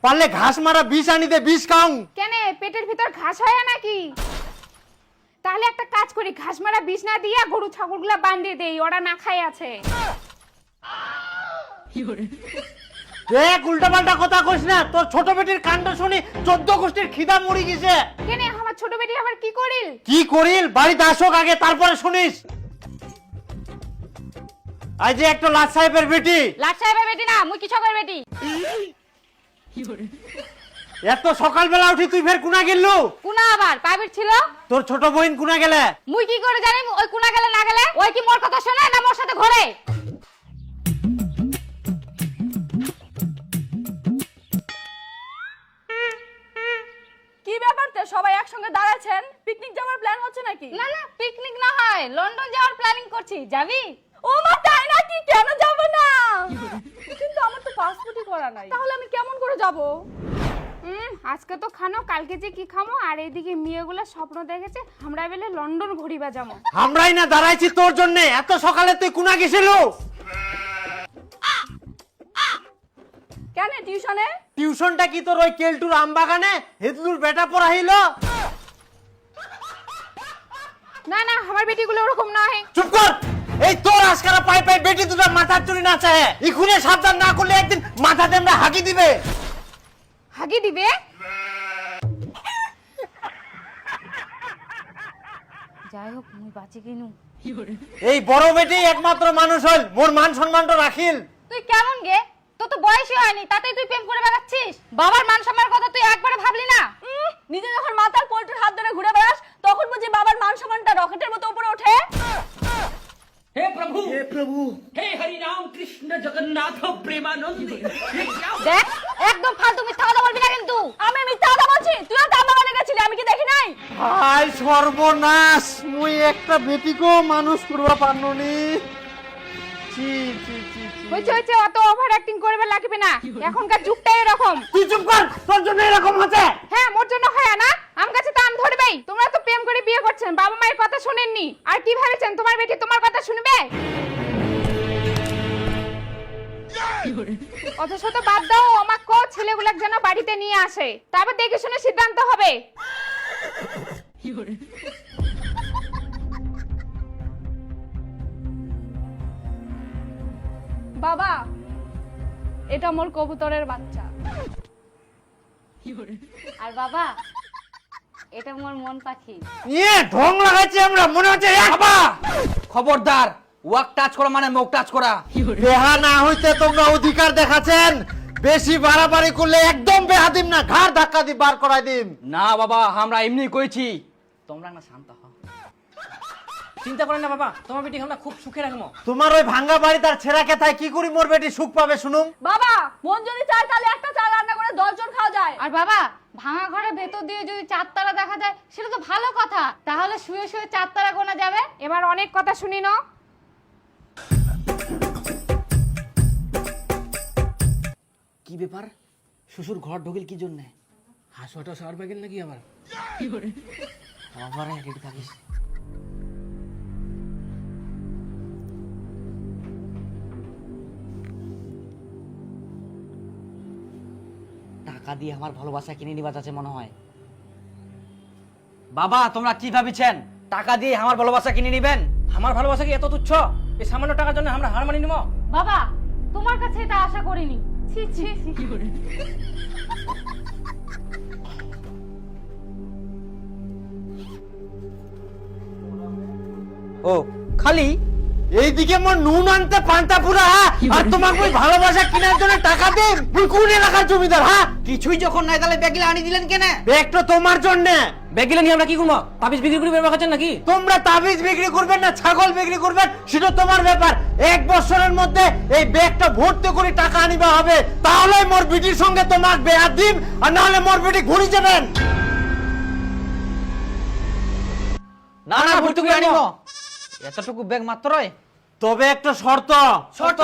পারলে ঘাস মারা বিষ আনি দে, বিষ খাও। কেন পেটের ভিতর ঘাস হয় নাকি? তাহলে একটা কাজ করি, ঘাস মারা বিষ না দিয়ে গরু ছাগলগুলা বাঁধিয়ে দেই, ওরা না খাই আছে। দেখ উল্টাপাল্টা কথা কইস না, তোর ছোট বেটির কাণ্ড শুনি 14 গোষ্ঠীর খিদা মরি গেছে। কেন আমার ছোট বেটি আবার কি করিল? কি করিল বাড়িতে আসুক আগে, তারপরে শুনিস। আজ যে একটা লাট সাহেবের বেটি। লাট সাহেবের বেটি না, মুই কিছকের বেটি। এত সকালবেলা উঠি তুই ফের কুনা গেললু? কুনা আবার প্রাইভেট ছিল। তোর ছোট বোন কুনা গেলে? মুই কি করে জানি ওই কুনা গেলে না গেলে? ওই কি মোর কথা শুনে না মোর সাথে ঘোরে? কি ব্যাপারতে সবাই একসঙ্গে দাঁড়াচ্ছেন? পিকনিক যাওয়ার প্ল্যান হচ্ছে নাকি? না না পিকনিক না হয়, লন্ডন যাওয়ার প্ল্যানিং করছি, যাবি? ও মা তাই নাকি? কেন যাব না? কিন্তু আমার তো পাসপোর্টই করা নাই, তাহলে আমি কেমন করে যাব? আজকে তো খানো, কালকে যে কি খামো, আর এইদিকে মেয়েগুলা স্বপ্ন দেখেছে আমরা বেলে লন্ডন ঘুরিবা যাবো। আমরাই না দাঁড়াইছি তোর জন্য, এত সকালে তুই কুনা গেছিলু? কেন টিউশনে? টিউশনটা কি তোর ওই কেলটুর আমবাগানে হেদলুর বেটা পড়াইল? না না আমার বেটিগুলো ওরকম নয়। চুপ কর। এই তোর আজকারা পাই পাই বেটি দুটো মাথার চুরি না চায়, ইখুনে সাবধান না করলে একদিন মাথাতে আমরা হাগি দিবে। হাগি দিবে? যাই হোক মুই বাঁচি কিনু। এই বড় বেটি একমাত্র মানুষ হল, মোর মান সম্মানটা রাখিল। তুই কেমন গে? তোর তো বয়সই হয়নি, তাতেই তুই প্রেম করে বেড়াচ্ছিস। বাবার মান সম্মানের কথা তুই একবারে ভাবলি না? নিজে যখন মাতাল পোল্ট্রির হাত ধরে ঘুরে বেড়াস, তখন বুঝি বাবার মান সম্মানটা রকেটের মতো উপরে ওঠে? हे प्रभु হে প্রভু, हे हरि राम कृष्ण जगन्नाथ प्रेमानंद ये क्या দেখ একদম ফালতু মিথ্যা কথা বলবি না কিন্তু। আমি মিথ্যা কথা বলছি? তুইও তো আমার বাগানে গেছিলি, আমি কি দেখি নাই? হায় সর্বনাশ, মুই একটা বেটিকেও মানুষ করবা পারনুনি। ছি ছি ছি ছি। হইছে অত ওভার অ্যাক্টিং করবে লাগবে না, এখনকার যুগটাই এরকম। তুই চুপ কর, তোর জন্য এরকম হচ্ছে। হ্যাঁ মোর জন্য হয় না, আম গাছে তো আম ধরবেই। তোমরা তো প্রেম করে বিয়ে করছেন, বাবা মায়ের কথা শুনেননি, আর কি ভেবেছেন তোমার বেটি তোমার কথা শুনবে? অথচ তো বাদ দাও, আমাকে ছেলেগুলোকে যেন বাড়িতে নিয়ে আসে, তারপর দেখে শুনে সিদ্ধান্ত হবে। বাবা, এটা মোর কবুতরের বাচ্চা। আর বাবা এটা মোর মন পাখি। ইয়ে ঢং লাগাইছি আমরা, মনে হচ্ছে বাবা। খবরদার, ওয়াক টাচ করা মানে মুখ টাচ করা। বেহা না হইতে তোমরা অধিকার দেখাচ্ছেন, বেশি বাড়াবাড়ি করলে একদম বেহা দিম না, ঘাড় ধাক্কা দি বার করাই দিম। না বাবা, আমরা এমনি কইছি, তোমরা না শান্ত হও। চিন্তা করেন না বাবা, তোমার বেটি আমরা খুব সুখে রাখবো। তোমার ওই ভাঙ্গা বাড়ি তার ছেঁড়া কেথায় কি করি মোর বেটি সুখ পাবে শুনুম? বাবা, মন যদি চায় তাহলে একটা চা রান্না করে 10 জন খাওয়া যায়। আর বাবা ভাঙা ঘরের ভেতর দিয়ে যদি চারতারা দেখা যায় সেটা তো ভালো কথা, তাহলে শুয়ে শুয়ে চারতারা গোনা যাবে। এবার অনেক কথা শুনি না। কি ব্যাপার, শ্বশুর ঘর ঢুকিল কি জন্য? হাসুয়াটা সার পাইকেন নাকি আবার? আবার রেডি থাকিস। টাকা দিয়ে আমার ভালোবাসা কিনে নিবা যাচ্ছে মনে হয়। বাবা তোমরা কি ভাবিছেন, টাকা দিয়ে আমার ভালোবাসা কিনে নিবেন? আমার ভালোবাসা কি এত তুচ্ছ? এই সামান্য টাকার জন্য আমরা হার মানি নিব? বাবা তোমার কাছে এটা আশা করিনি। ছি ছি। ও খালি এইদিকে মোর নুন আনতে পান্তা পুরা, আর তোমাকে ওই ভালোবাসা কেনার জন্য টাকা দেব? তুই কোন এলাকার জমিদার? হ্যাঁ কিছুই যখন নাই তাহলে ব্যাগিলা আনি দিলেন কেন? ব্যাগটা তোমার জন্য। ব্যাগিলে নিয়ে আমরা কি করবো? তাবিজ বিক্রি করে বের খাচ্ছেন নাকি? তোমরা তাবিজ বিক্রি করবেন না ছাগল বিক্রি করবেন সেটা তোমার ব্যাপার। 1 বছরের মধ্যে এই ব্যাগটা ভর্তি করে টাকা আনিবা হবে, তাহলে মোর বিটির সঙ্গে তোমার বিয়া দিম, আর নাহলে মোর বিটি ঘুরি যাবেন। না না ভর্তি করে আনিব। এতটুকু ব্যাগ মাত্রই। তবে একটা শর্ত। শর্ত?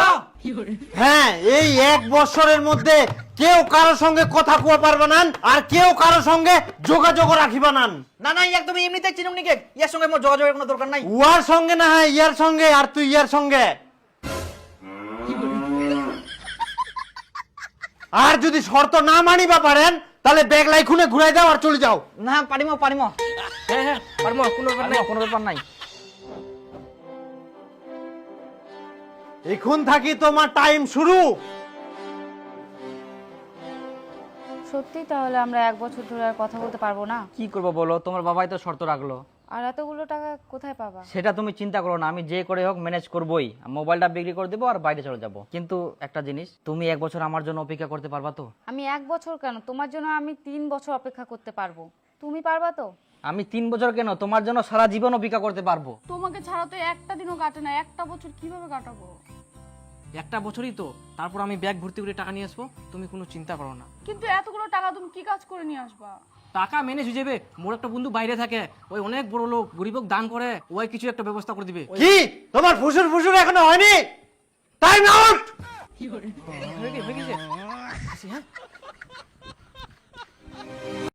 হ্যাঁ, এই 1 বছরের মধ্যে কেউ কারো সঙ্গে কথা কওয়া পারবে না, আর কেউ কারো সঙ্গে যোগাযোগ রাখিবা না। না না একদম এমনিতে চিনুম নিকে, ইয়ার সঙ্গে মোর যোগাযোগের কোনো দরকার নাই। উয়ার সঙ্গে না হয় ইয়ার সঙ্গে, আর তুই ইয়ার সঙ্গে। আর যদি শর্ত না মানিবা পারেন তাহলে ব্যাগ লাইখুনে ঘুরাই দাও আর চলে যাও। না পারিমো পারিমো। হ্যাঁ হ্যাঁ পারমো, কোনো ব্যাপার নাই। কোনো ব্যাপার নাই। এখন থাকি তোমার টাইম শুরু। সত্যি তাহলে আমরা 1 বছর ধরে আর কথা বলতে পারবো না? কি করবো বলো, তোমার বাবাই তো শর্ত রাখলো। আর এতগুলো টাকা কোথায় পাবা? সেটা তুমি চিন্তা করো না, আমি যে করে হোক ম্যানেজ করবোই। মোবাইলটা বিক্রি করে দেবো আর বাইরে চলে যাব। কিন্তু একটা জিনিস, তুমি 1 বছর আমার জন্য অপেক্ষা করতে পারবা তো? আমি 1 বছর কেন, তোমার জন্য আমি 3 বছর অপেক্ষা করতে পারবো। তুমি পারবা তো? আমি 3 বছর কেন, তোমার জন্য সারা জীবন অপেক্ষা করতে পারবো। তোমাকে ছাড়া তো একটা দিনও কাটে না, একটা বছর কিভাবে কাটাবো? একটা বছরই তো, তারপর আমি ব্যাগ ভর্তি করে টাকা নিয়ে আসবো, তুমি কোনো চিন্তা করো না। কিন্তু এতগুলো টাকা তুমি কি কাজ করে নিয়ে আসবা? টাকা ম্যানেজ হয়ে যাবে। মোর একটা বন্ধু বাইরে থাকে, ওই অনেক বড় লোক, গরিবক দান করে, ওই কিছু একটা ব্যবস্থা করে দিবে। কি তোমার ফুসুর ফুসুর এখনো হয়নি? Time out. হয়ে গেছে। আসি, হ্যাঁ।